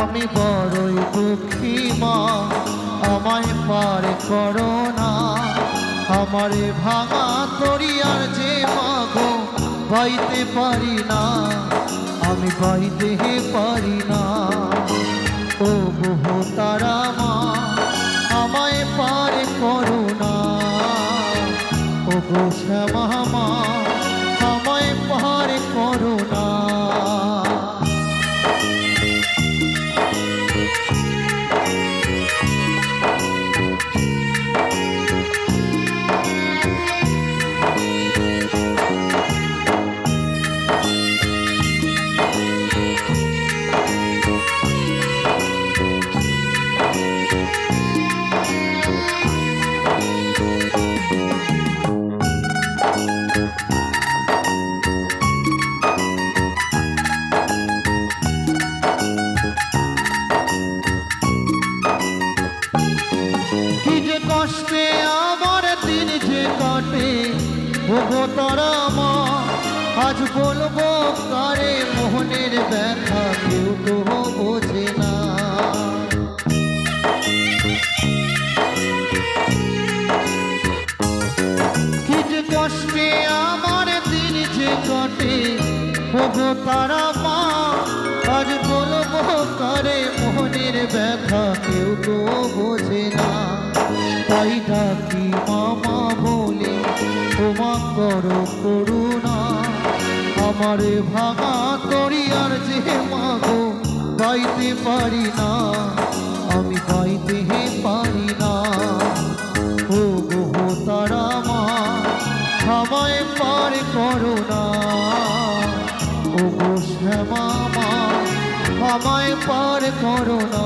আমি বড়ই দুঃখী মা, আমায় পার করো না। আমারে ভাঙা তরিয়ার যে মাগো বাইতে পারি না, আমি বাইতে পারি না। ও বহু তারা মা, আমায় পার করো না। ও গো শ্যামা মা, আমায় পার করো না। কষ্টে আমার দিন যে কাটে ওগো তারা মা, আজ বলবো কারে মোহনের ব্যথা কেউ তো বোঝে না। কি যে কষ্টে আমার দিন যে কাটে ওগো তারা মা, আজ বলবো কারে মোহনের ব্যথা কেউ তো বোঝে না। তাই ডাকি মামা বলে তোমা করো করুণা, আমারে ভাঙা তরিয়ার যে মাগো গাইতে পারি না, আমি গাইতে পারি না। ও গো তারা মা, আমায় পার করো না। ও গো শ্যামা মা, আমায় পার করো না।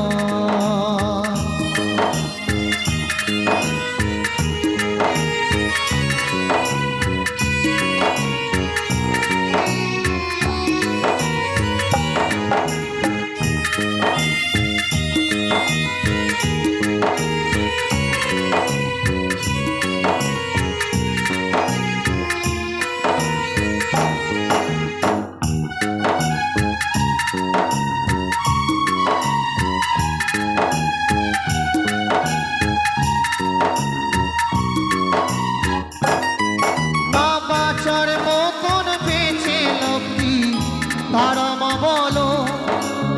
তারা মা বলো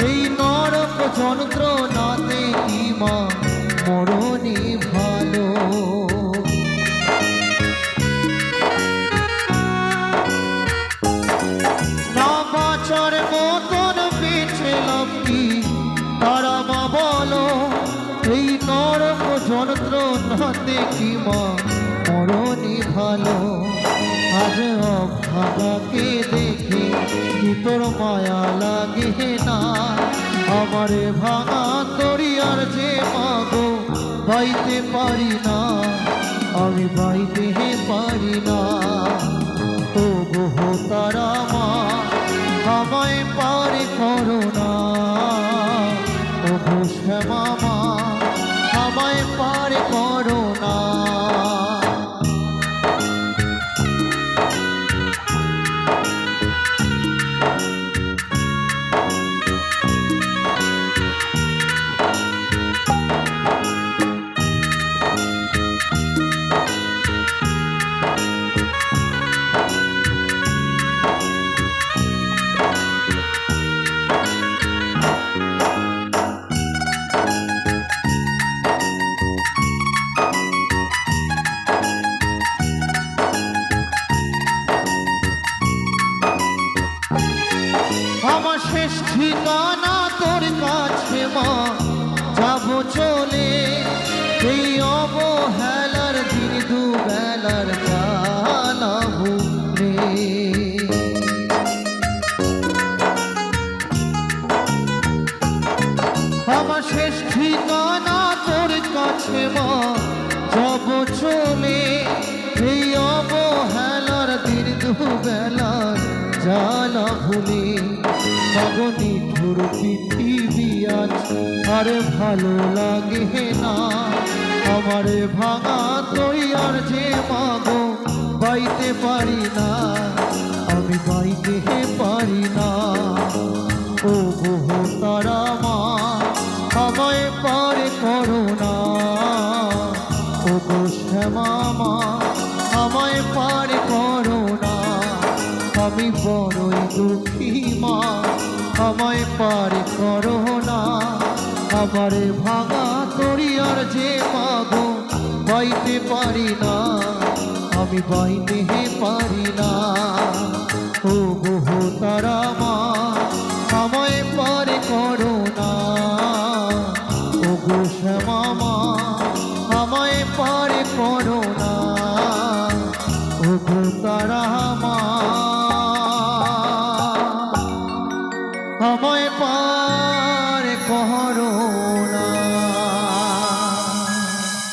এই নরক যন্ত্রণাতে কি মা মরণই ভালো। না বাঁচার মতন বেঁচে লাভ কি, তারা মা বলো এই নরক যন্ত্রণাতে কি মা মরণই ভালো। আজ অভাগাকে দেখে কি তোর মায়া লাগে না, আমারে ভাঙা তরিয়ার যে মাগো বাইতে পারি না, আমি বাইতে পারি না। ও গো তারা মা, আমায় পার করো না। ও গো শ্যামা মা, আমায় পার করো না। আমার শেষ ঠিকানা তোর কাছে মা, যাবো চলে এই অবহেলার দিন দুবেলার জ্বালা ভুলে। আমার শেষ ঠিকানা তোর কাছে মা, যাবো চলে এই অবহেলার দিন দুবেলার জ্বালা ভুলে। গগনি ঠুর পৃথিবী আজ আর ভালো লাগে না, আমারে ভাঙা তরিয়ার যে মাগো বাইতে পারি না, আমি বাইতে পারি না। ও গো তারা মা, শ্যামা মা আমায় পার করো না, আমি বড়ই দুঃখী মা আমায় পার করো না। আমার ভাঙা তরিয়ার যে মাগো বাইতে পারি না, আমি বাইতে পারি না। ও বহু তারা মা আমায় পার করো না, ও গো শ্যামা মা আমায় পার করো না, ও গো তারা মা।